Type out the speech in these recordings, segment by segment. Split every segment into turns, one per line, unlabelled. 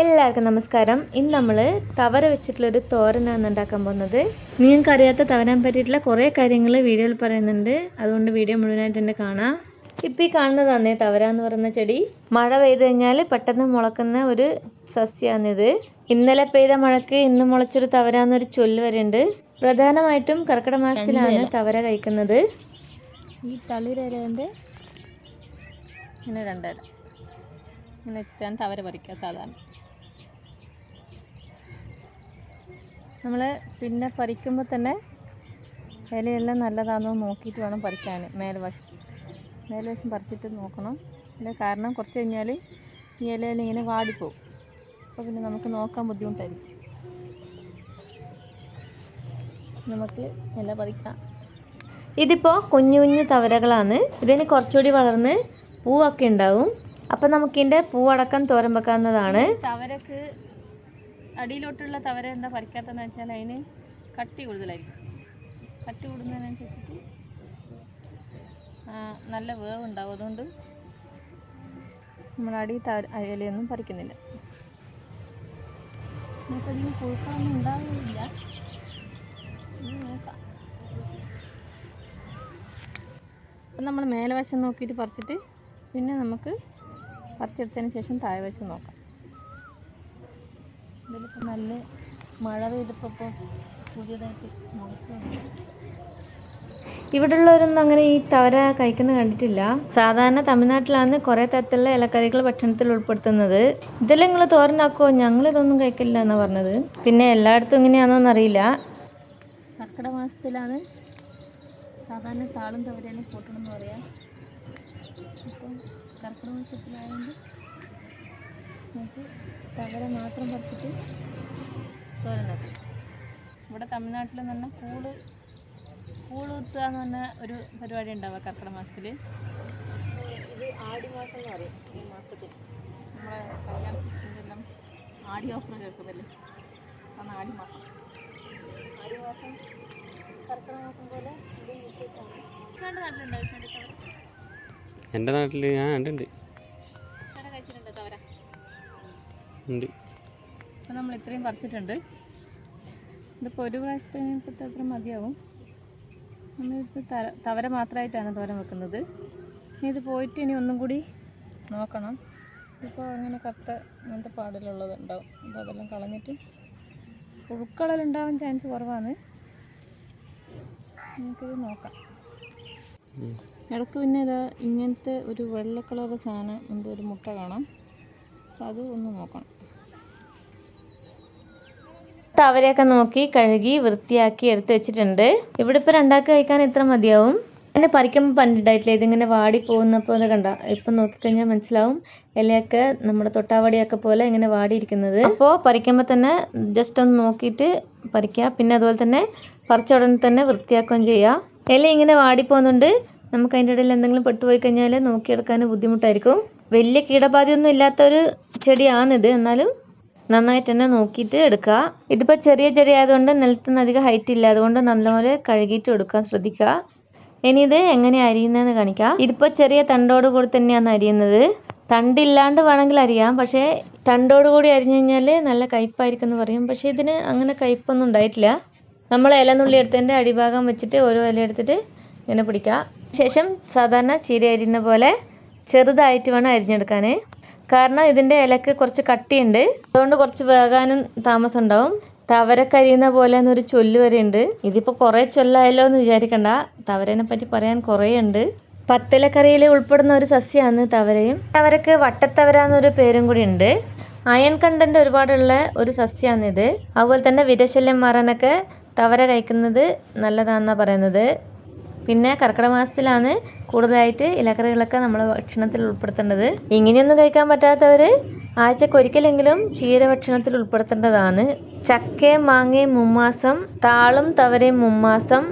എല്ലാവർക്കും നമസ്കാരം. ഇന്ന് നമ്മൾ തവര വെച്ചിട്ടുള്ളൊരു തോരനാണ് ഉണ്ടാക്കാൻ പോകുന്നത്. നിങ്ങൾക്ക് അറിയാത്ത തവരാൻ പറ്റിയിട്ടുള്ള കുറേ കാര്യങ്ങൾ വീഡിയോയിൽ പറയുന്നുണ്ട്. അതുകൊണ്ട് വീഡിയോ മുഴുവനായിട്ട് തന്നെ കാണാം. ഇപ്പോൾ ഈ കാണുന്നതാണ് തവര എന്ന് പറയുന്ന ചെടി. മഴ പെയ്ത് കഴിഞ്ഞാൽ പെട്ടെന്ന് മുളക്കുന്ന ഒരു സസ്യമാണിത്. ഇന്നലെ പെയ്ത മഴയ്ക്ക് ഇന്ന് മുളച്ചൊരു തവര എന്നൊരു ചൊല്ല് വരെയുണ്ട്. പ്രധാനമായിട്ടും കർക്കിടക മാസത്തിലാണ് തവര കഴിക്കുന്നത്.
ഈ തളിരേൻ്റെ ഇങ്ങനെ രണ്ടര ഇങ്ങനെ വെച്ചിട്ടാണ് തവര പറിക്കുക. സാധാരണ നമ്മൾ പിന്നെ പറിക്കുമ്പോൾ തന്നെ ഇലയെല്ലാം നല്ലതാണെന്ന് നോക്കിയിട്ട് വേണം പറിക്കാൻ. മേൽവശം പറിച്ചിട്ട് നോക്കണം. അതിൻ്റെ കാരണം കുറച്ച് കഴിഞ്ഞാൽ ഈ ഇലയെല്ലാം ഇങ്ങനെ വാടിപ്പോവും. അപ്പോൾ പിന്നെ നമുക്ക് നോക്കാൻ ബുദ്ധിമുട്ടായിരിക്കും. നമുക്ക് ഇല പറിക്കാം.
ഇതിപ്പോൾ കുഞ്ഞു കുഞ്ഞു തവരകളാണ്. ഇതിന് കുറച്ചുകൂടി വളർന്ന് പൂവൊക്കെ ഉണ്ടാവും. അപ്പം നമുക്കിതിൻ്റെ പൂവടക്കം തോരൻ വെക്കാവുന്നതാണ്.
തവരക്ക് അടിയിലോട്ടുള്ള തവര എന്താ പറിക്കാത്തതെന്ന് വെച്ചാൽ അതിന് കട്ടി കൂടുതലായിരിക്കും. കട്ടി കൂടുന്നതിനനുസരിച്ചിട്ട് നല്ല വേവ് ഉണ്ടാവും. അതുകൊണ്ട് നമ്മൾ അടി ഇലയൊന്നും പറിക്കുന്നില്ല. നമുക്കതിന് പുഴുക്കളൊന്നും ഉണ്ടാവുന്നില്ല. നോക്കാം. അപ്പം നമ്മൾ മേലവശം നോക്കിയിട്ട് പറിച്ചിട്ട് പിന്നെ നമുക്ക് പറിച്ചെടുത്തതിന് ശേഷം താഴെവശം നോക്കാം. ഇതിലിപ്പോൾ നല്ല മഴ പെയ്തപ്പോൾ പുതിയതായിട്ട് മുളക്കുന്നുണ്ട്.
ഇവിടെ ഉള്ളവരൊന്നും അങ്ങനെ ഈ തവര കഴിക്കുന്നത് കണ്ടിട്ടില്ല. സാധാരണ തമിഴ്നാട്ടിലാണ് കുറേ തരത്തിലുള്ള ഇലക്കറികൾ ഭക്ഷണത്തിൽ ഉൾപ്പെടുത്തുന്നത്. ഇതെല്ലാം നിങ്ങൾ തോരനാക്കുമോ? ഞങ്ങളിതൊന്നും കഴിക്കില്ല എന്നാണ് പറഞ്ഞത്. പിന്നെ എല്ലായിടത്തും ഇങ്ങനെയാണോന്ന് അറിയില്ല.
കർക്കിടക മാസത്തിലാണ് സാധാരണ താളും തവരയെല്ലാം കൂട്ടണം എന്ന് പറയാം. ഇപ്പം കർക്കിടക മാസത്തിലായതുകൊണ്ട് നമുക്ക് തവര മാത്രം പറിച്ചിട്ട് തോരനാക്കും. ഇവിടെ തമിഴ്നാട്ടിൽ തന്നെ കൂളുത്തുക എന്ന് പറഞ്ഞ ഒരു പരിപാടി ഉണ്ടാവുക കർക്കിടക മാസത്തിൽ. ഇത് ആടി മാസം എന്ന് പറയും. ഈ മാസത്തിൽ നമ്മളെ കല്യാണത്തിൻ്റെല്ലാം ആടി ഓഫർ കേൾക്കുന്നില്ലേ, അതാണ് ആടി മാസം. ആടി മാസം കർക്കിടക മാസം പോലെ ഇത് നിശ്ചയിച്ചാണ്. ചേട്ടൻ്റെ നാട്ടിലുണ്ടോ ചേട്ടൻ തവര?
എൻ്റെ നാട്ടിൽ ഞാൻ ഉണ്ട്.
ചേട്ടൻ കഴിച്ചിട്ടുണ്ടോ തവര?
ഉണ്ട്.
അപ്പോൾ നമ്മൾ ഇത്രയും പറിച്ചിട്ടുണ്ട്. ഇതിപ്പോൾ ഒരു പ്രാവശ്യത്തിന് ഇപ്പോഴത്തെ അത്ര മതിയാവും. നമ്മളിപ്പോൾ തവര മാത്രമായിട്ടാണ് തോരൻ വെക്കുന്നത്. ഇനി ഇത് പോയിട്ട് ഇനി ഒന്നും കൂടി നോക്കണം. ഇപ്പോൾ അങ്ങനെ കറുത്ത അങ്ങനത്തെ പാടിലുള്ളത് ഉണ്ടാവും. അപ്പോൾ അതെല്ലാം കളഞ്ഞിട്ട് പുഴുക്കളെല്ലാം ഉണ്ടാവാൻ ചാൻസ് കുറവാണ്. നമുക്കിത് നോക്കാം. ഇടയ്ക്ക് പിന്നെ ഇത് ഇങ്ങനത്തെ ഒരു വെള്ള കളർ സാധനം എന്തോ ഒരു മുട്ട കാണാം. അപ്പോൾ അത് ഒന്ന് നോക്കണം.
തവരയൊക്കെ നോക്കി കഴുകി വൃത്തിയാക്കി എടുത്ത് വെച്ചിട്ടുണ്ട്. ഇവിടെ ഇപ്പോൾ രണ്ടാൾക്ക് കഴിക്കാൻ ഇത്ര മതിയാവും. എന്നെ പറിക്കുമ്പോൾ പണ്ടിട്ടായിട്ടില്ല. ഇതിങ്ങനെ വാടി പോകുന്നപ്പോൾ അത് കണ്ട ഇപ്പം നോക്കിക്കഴിഞ്ഞാൽ മനസ്സിലാവും. ഇലയൊക്കെ നമ്മുടെ തൊട്ടാവടിയൊക്കെ പോലെ ഇങ്ങനെ വാടിയിരിക്കുന്നത്. അപ്പോൾ പറിക്കുമ്പോൾ തന്നെ ജസ്റ്റ് ഒന്ന് നോക്കിയിട്ട് പറിക്കുക. പിന്നെ അതുപോലെ തന്നെ പറിച്ച ഉടനെ തന്നെ വൃത്തിയാക്കുകയും ചെയ്യുക. ഇല ഇങ്ങനെ വാടിപ്പോകുന്നുണ്ട്. നമുക്ക് അതിൻ്റെ ഇടയിൽ എന്തെങ്കിലും പെട്ടുപോയി കഴിഞ്ഞാൽ നോക്കിയെടുക്കാൻ ബുദ്ധിമുട്ടായിരിക്കും. വലിയ കീടബാധയൊന്നും ഇല്ലാത്തൊരു ചെടിയാണിത്. എന്നാലും നന്നായിട്ട് തന്നെ നോക്കിയിട്ട് എടുക്കുക. ഇതിപ്പോൾ ചെറിയ ചെടി ആയതുകൊണ്ട് നിലത്തുനിന്ന് അധികം ഹൈറ്റ് ഇല്ല. അതുകൊണ്ട് നല്ലപോലെ കഴുകിയിട്ട് എടുക്കാൻ ശ്രദ്ധിക്കുക. ഇനി ഇത് എങ്ങനെയാണ് അരിയുന്നതെന്ന് കാണിക്കാം. ഇതിപ്പോൾ ചെറിയ തണ്ടോട് കൂടി തന്നെയാണ് അരിയുന്നത്. തണ്ടില്ലാണ്ട് വേണമെങ്കിൽ അരിയാം. പക്ഷേ തണ്ടോട് കൂടി അരിഞ്ഞു കഴിഞ്ഞാൽ നല്ല കയ്പ്പായിരിക്കും എന്ന് പറയും. പക്ഷേ ഇതിന് അങ്ങനെ കയ്പ്പൊന്നും ഉണ്ടായിട്ടില്ല. നമ്മൾ ഇലനുള്ളി എടുത്തതിൻ്റെ അടിഭാഗം വെച്ചിട്ട് ഓരോ ഇല എടുത്തിട്ട് ഇങ്ങനെ പിടിക്കുക. ശേഷം സാധാരണ ചീര അരിയുന്ന പോലെ ചെറുതായിട്ട് വേണം അരിഞ്ഞെടുക്കാൻ. കാരണം ഇതിൻ്റെ ഇലക്ക് കുറച്ച് കട്ടിയുണ്ട്. അതുകൊണ്ട് കുറച്ച് വേകാനും താമസം ഉണ്ടാവും. തവരക്കരിയുന്ന പോലെ എന്നൊരു ചൊല്ല് വരെ ഉണ്ട്. ഇതിപ്പോൾ കുറേ ചൊല്ലായല്ലോ എന്ന് വിചാരിക്കണ്ട. തവരനെ പറ്റി പറയാൻ കുറേ ഉണ്ട്. പത്തിലക്കറിയിൽ ഉൾപ്പെടുന്ന ഒരു സസ്യമാണ് തവരയും. തവരക്ക് വട്ടത്തവര എന്നൊരു പേരും കൂടി ഉണ്ട്. അയൺ കണ്ടന്റ് ഒരുപാടുള്ള ഒരു സസ്യമാണിത്. അതുപോലെ തന്നെ വിരശല്യം മാറാനൊക്കെ തവര കഴിക്കുന്നത് നല്ലതാണെന്നാണ് പറയുന്നത്. പിന്നെ കർക്കിടക മാസത്തിലാണ് കൂടുതലായിട്ട് ഇലക്കറികളൊക്കെ നമ്മൾ ഭക്ഷണത്തിൽ ഉൾപ്പെടുത്തേണ്ടത്. ഇങ്ങനെയൊന്നും കഴിക്കാൻ പറ്റാത്തവർ ആഴ്ചക്കൊരിക്കലെങ്കിലും ചീര ഭക്ഷണത്തിൽ ഉൾപ്പെടുത്തേണ്ടതാണ്. ചക്കയും മാങ്ങയും മുമ്മാസം, താളും തവരയും മുമ്മാസം,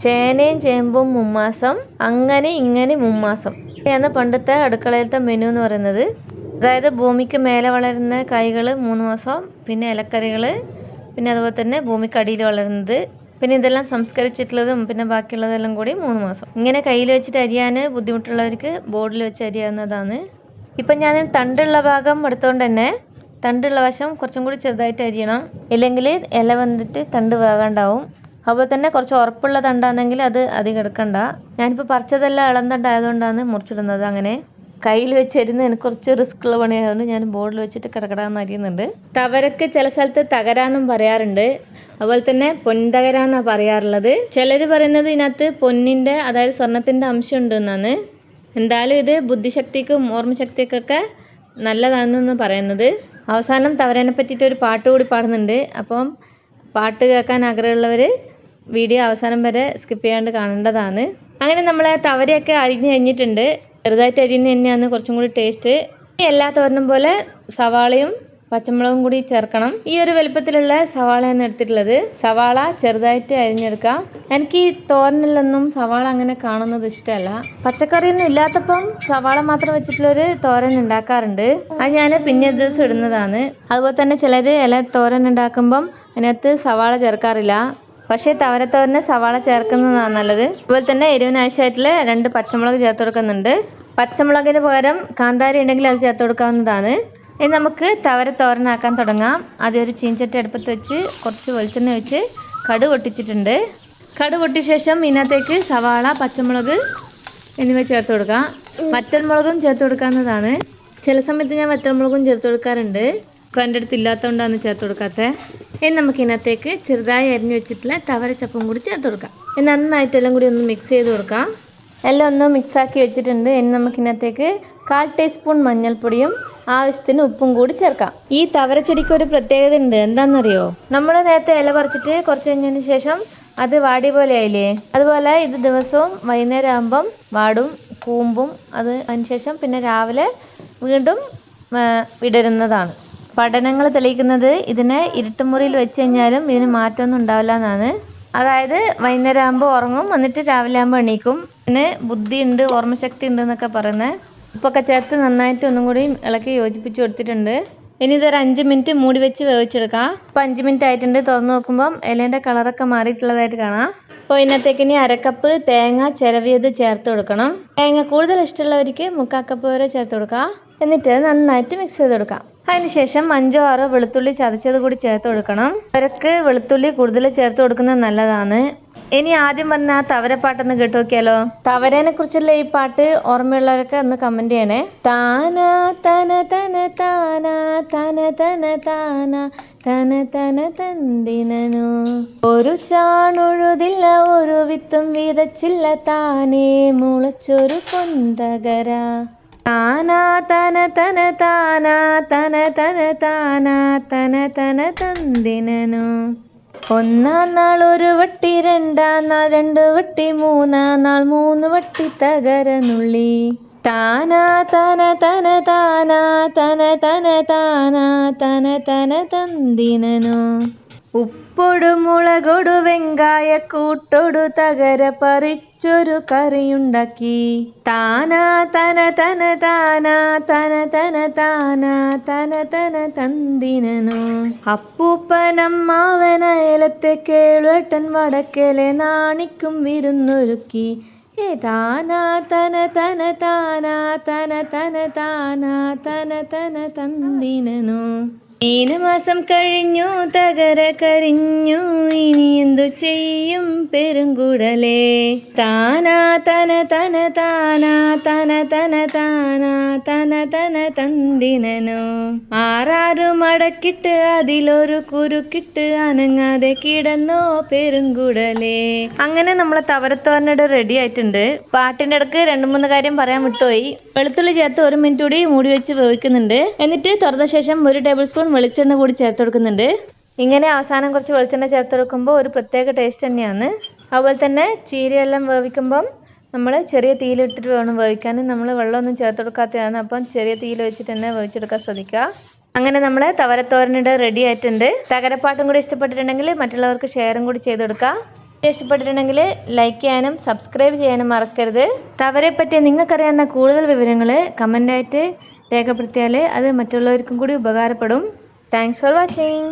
ചേനയും ചേമ്പും മുമ്മാസം, അങ്ങനെ ഇങ്ങനെ മുമ്മാസം. ഇതാണ് പണ്ടത്തെ അടുക്കളയിലത്തെ മെനു എന്ന് പറയുന്നത്. അതായത് ഭൂമിക്ക് മേലെ വളരുന്ന കായ്കൾ 3 മാസം, പിന്നെ ഇലക്കറികൾ, പിന്നെ അതുപോലെ തന്നെ ഭൂമിക്കടിയിൽ വളരുന്നത്, പിന്നെ ഇതെല്ലാം സംസ്കരിച്ചിട്ടുള്ളതും പിന്നെ ബാക്കിയുള്ളതെല്ലാം കൂടി 3 മാസം. ഇങ്ങനെ കയ്യിൽ വെച്ചിട്ട് അരിയാൻ ബുദ്ധിമുട്ടുള്ളവർക്ക് ബോർഡിൽ വെച്ച് അരിയാവുന്നതാണ്. ഇപ്പം ഞാൻ തണ്ടുള്ള ഭാഗം എടുത്തുകൊണ്ട് തന്നെ തണ്ടുള്ള വശം കുറച്ചും കൂടി ചെറുതായിട്ട് അരിയണം, ഇല്ലെങ്കിൽ ഇല വന്നിട്ട് തണ്ട് വേകാണ്ടാവും. അതുപോലെ തന്നെ കുറച്ച് ഉറപ്പുള്ള തണ്ടാണെങ്കിൽ അത് അധികം എടുക്കണ്ട. ഞാനിപ്പോൾ പറിച്ചതെല്ലാം ഇളം തണ്ടായതുകൊണ്ടാണ് മുറിച്ചിടുന്നത്. അങ്ങനെ കയ്യിൽ വെച്ചരിയുന്ന എനിക്ക് കുറച്ച് റിസ്ക് ഉള്ള പണിയായതുകൊണ്ട് ഞാൻ ബോർഡിൽ വെച്ചിട്ട് കിടക്കിടാന്ന് അരിയുന്നുണ്ട്. തവരക്ക് ചില സ്ഥലത്ത് തകരാന്നും പറയാറുണ്ട്, അതുപോലെ തന്നെ പൊൻതകരാന്നാണ് പറയാറുള്ളത്. ചിലർ പറയുന്നത് ഇതിനകത്ത് പൊന്നിൻ്റെ അതായത് സ്വർണത്തിൻ്റെ അംശം ഉണ്ടെന്നാണ്. എന്തായാലും ഇത് ബുദ്ധിശക്തിക്കും ഓർമ്മശക്തിക്കൊക്കെ നല്ലതാണെന്ന് പറയുന്നത്. അവസാനം തവരനെ പറ്റിയിട്ട് ഒരു പാട്ട് കൂടി പാടുന്നുണ്ട്. അപ്പം പാട്ട് കേൾക്കാൻ ആഗ്രഹമുള്ളവർ വീഡിയോ അവസാനം വരെ സ്കിപ്പ് ചെയ്യാണ്ട് കാണേണ്ടതാണ്. അങ്ങനെ നമ്മളെ തവരയൊക്കെ അരിഞ്ഞ് കഴിഞ്ഞിട്ടുണ്ട്. ചെറുതായിട്ട് അരിഞ്ഞ് തന്നെയാണ് കുറച്ചും കൂടി ടേസ്റ്റ്. എല്ലാ തോരനും പോലെ സവാളയും പച്ചമുളകും കൂടി ചേർക്കണം. ഈ ഒരു വലുപ്പത്തിലുള്ള സവാളയാണ് എടുത്തിട്ടുള്ളത്. സവാള ചെറുതായിട്ട് അരിഞ്ഞെടുക്കാം. എനിക്ക് ഈ തോരനിലൊന്നും സവാള അങ്ങനെ കാണുന്നത് ഇഷ്ടമല്ല. പച്ചക്കറിയൊന്നും ഇല്ലാത്തപ്പം സവാള മാത്രം വെച്ചിട്ടുള്ളൊരു തോരൻ ഉണ്ടാക്കാറുണ്ട്. അത് ഞാൻ പിന്നെ ദിവസം ഇടുന്നതാണ്. അതുപോലെ തന്നെ ചിലർ ഇല തോരൻ ഉണ്ടാക്കുമ്പം അതിനകത്ത് സവാള ചേർക്കാറില്ല. പക്ഷേ തവരത്തോരന് സവാള ചേർക്കുന്നതാണ് നല്ലത്. അതുപോലെ തന്നെ എരിവിന് ആവശ്യമായിട്ടുള്ള 2 പച്ചമുളക് ചേർത്ത് കൊടുക്കുന്നുണ്ട്. പച്ചമുളകിന് പകരം കാന്താരി ഉണ്ടെങ്കിൽ അത് ചേർത്ത് കൊടുക്കാവുന്നതാണ്. ഇനി നമുക്ക് തവരത്തോരനാക്കാൻ തുടങ്ങാം. ആദ്യം ഒരു ചീഞ്ചട്ടി അടുപ്പത്ത് വെച്ച് കുറച്ച് വെളിച്ചെണ്ണ ഒഴിച്ച് കടുക് പൊട്ടിച്ചിട്ടുണ്ട്. കടുക് പൊട്ടിയ ശേഷം ഇതിനകത്തേക്ക് സവാള, പച്ചമുളക് എന്നിവ ചേർത്ത് കൊടുക്കാം. വറ്റൽമുളകും ചേർത്ത് കൊടുക്കാവുന്നതാണ്. ചില സമയത്ത് ഞാൻ വറ്റൽമുളകും ചേർത്ത് കൊടുക്കാറുണ്ട്. ഇപ്പോൾ എൻ്റെ അടുത്ത് ഇല്ലാത്തതുകൊണ്ടാണ് ചേർത്ത് കൊടുക്കാത്തത്. ഇനി നമുക്ക് ഇതിനകത്തേക്ക് ചെറുതായി അരിഞ്ഞു വെച്ചിട്ടുള്ള തവരച്ചപ്പും കൂടി ചേർത്ത് കൊടുക്കാം. ഇനി നന്നായിട്ട് എല്ലാം കൂടി ഒന്ന് മിക്സ് ചെയ്ത് കൊടുക്കാം. എല്ലാം ഒന്ന് മിക്സാക്കി വെച്ചിട്ടുണ്ട്. ഇനി നമുക്ക് ഇതിനകത്തേക്ക് 1/4 ടീസ്പൂൺ മഞ്ഞൾപ്പൊടിയും ആവശ്യത്തിന് ഉപ്പും കൂടി ചേർക്കാം. ഈ തവരച്ചെടിക്ക് ഒരു പ്രത്യേകത ഉണ്ട്. എന്താണെന്നറിയോ? നമ്മൾ നേരത്തെ ഇല പറിച്ചിട്ട് കുറച്ച് കഴിഞ്ഞതിന് ശേഷം അത് വാടി പോലെ ആയില്ലേ, അതുപോലെ ഇത് ദിവസവും വൈകുന്നേരം ആകുമ്പം വാടും, കൂമ്പും. അതിനുശേഷം പിന്നെ രാവിലെ വീണ്ടും വിടരുന്നതാണ്. പഠനങ്ങൾ തെളിയിക്കുന്നത് ഇതിനെ ഇരുട്ടുമുറിയിൽ വെച്ച് കഴിഞ്ഞാലും ഇതിന് മാറ്റമൊന്നും ഉണ്ടാവില്ല എന്നാണ്. അതായത് വൈകുന്നേരം ആകുമ്പോൾ ഉറങ്ങും, എന്നിട്ട് രാവിലെ ആകുമ്പോൾ എണീക്കും. ഇതിന് ബുദ്ധിയുണ്ട്, ഓർമ്മശക്തി ഉണ്ട് എന്നൊക്കെ പറയുന്നത്. ഉപ്പൊക്കെ ചേർത്ത് നന്നായിട്ട് ഒന്നും കൂടി ഇളക്കി യോജിപ്പിച്ച് കൊടുത്തിട്ടുണ്ട്. ഇനി ഇതൊരു 5 മിനിറ്റ് മൂടി വെച്ച് വേവിച്ചെടുക്കാം. ഇപ്പോൾ 5 മിനിറ്റ് ആയിട്ടുണ്ട്. തുറന്ന് നോക്കുമ്പം ഇലേൻ്റെ കളറൊക്കെ മാറിയിട്ടുള്ളതായിട്ട് കാണാം. അപ്പോൾ ഇതിനകത്തേക്ക് ഇനി 1/2 കപ്പ് തേങ്ങ ചിരവിയത് ചേർത്ത് കൊടുക്കണം. തേങ്ങ കൂടുതൽ ഇഷ്ടമുള്ളവർക്ക് 3/4 കപ്പ് വരെ ചേർത്ത് കൊടുക്കാം. എന്നിട്ട് നന്നായിട്ട് മിക്സ് ചെയ്ത് കൊടുക്കാം. അതിനുശേഷം 5 6 വെളുത്തുള്ളി ചതച്ചത് കൂടി ചേർത്ത് കൊടുക്കണം. അവർക്ക് വെളുത്തുള്ളി കൂടുതൽ ചേർത്ത് കൊടുക്കുന്നത് നല്ലതാണ്. ഇനി ആദ്യം പറഞ്ഞ ആ തവരപ്പാട്ടൊന്ന് കേട്ട് നോക്കിയാലോ? തവരനെ കുറിച്ചുള്ള ഈ പാട്ട് ഓർമ്മയുള്ളവരൊക്കെ ഒന്ന് കമന്റ് ചെയ്യണേ. താന തന തന താന തന തന താന തന തന തന്തിനു ഒരു ചാണുഴുതില്ല, ഒരു വിത്തും വിതച്ചില്ല, താനേ മുളച്ചൊരു പൊന്തകര. താനാ തന തന താനാ തന തന താനാ തന തന തന്തിനു. 1 നാൾ 1 വട്ടി, 2 നാൾ 2 വട്ടി, 3 നാൾ 3 വട്ടി തകരനുള്ളി. താനാ തന തന താനാ തന തന താനാ തന തന തന്തിനു. ഉപ്പൊടു മുളകൊടു വെങ്കായ കൂട്ടൊടു തകര പറിച്ചൊരു കറിയുണ്ടാക്കി. താനാ തന തന താനാ തന തന താനാ തന തന തന്തിനു. അപ്പൂപ്പനമ്മാവന ഏലത്തെ കേളുവട്ടൻ വടക്കലെ നാണിക്കും വിരുന്നൊരുക്കി. താനാ തന തന താനാ തന തന താനാ തന തന തന്തിനു. മീനമാസം കഴിഞ്ഞു തകര കരിഞ്ഞു, ഇനി എന്തു ചെയ്യും പെരുങ്കുടലേ. താനാ തന തന താനാ തന തന താനാ തന തന തന്തിനു. 6 മടക്കിട്ട് അതിലൊരു കുരുക്കിട്ട് അനങ്ങാതെ കിടന്നോ പെരുങ്കുടലേ. അങ്ങനെ നമ്മളെ തവരത്തോരനോട് റെഡി ആയിട്ടുണ്ട്. പാട്ടിൻ്റെ ഇടക്ക് 2-3 കാര്യം പറയാൻ വിട്ടുപോയി. വെളുത്തുള്ളി ചേർത്ത് 1 മിനിറ്റ് കൂടി മൂടി വെച്ച് വേവിക്കുന്നുണ്ട്. എന്നിട്ട് തുറന്ന ശേഷം 1 ടേബിൾ സ്പൂൺ വെളിച്ചെണ്ണ കൂടി ചേർത്ത് കൊടുക്കുന്നുണ്ട്. ഇങ്ങനെ അവസാനം കുറച്ച് വെളിച്ചെണ്ണ ചേർത്ത് കൊടുക്കുമ്പോൾ ഒരു പ്രത്യേക ടേസ്റ്റ് തന്നെയാണ്. അതുപോലെ തന്നെ ചീരയെല്ലാം വേവിക്കുമ്പം നമ്മൾ ചെറിയ തീയിലിട്ടിട്ട് വേണം വേവിക്കാൻ. നമ്മൾ വെള്ളമൊന്നും ചേർത്ത് കൊടുക്കാത്തതാണ്. അപ്പം ചെറിയ തീയിൽ വെച്ചിട്ട് തന്നെ വേവിച്ചെടുക്കാൻ ശ്രദ്ധിക്കുക. അങ്ങനെ നമ്മൾ തവരത്തോരനിടെ റെഡി ആയിട്ടുണ്ട്. തകരപ്പാട്ടും കൂടി ഇഷ്ടപ്പെട്ടിട്ടുണ്ടെങ്കിൽ മറ്റുള്ളവർക്ക് ഷെയറും കൂടി ചെയ്ത് കൊടുക്കുക. ഇഷ്ടപ്പെട്ടിട്ടുണ്ടെങ്കിൽ ലൈക്ക് ചെയ്യാനും സബ്സ്ക്രൈബ് ചെയ്യാനും മറക്കരുത്. തവരെ പറ്റി നിങ്ങൾക്കറിയാവുന്ന കൂടുതൽ വിവരങ്ങൾ കമൻ്റായിട്ട് രേഖപ്പെടുത്തിയാൽ അത് മറ്റുള്ളവർക്കും കൂടി ഉപകാരപ്പെടും. Thanks for watching.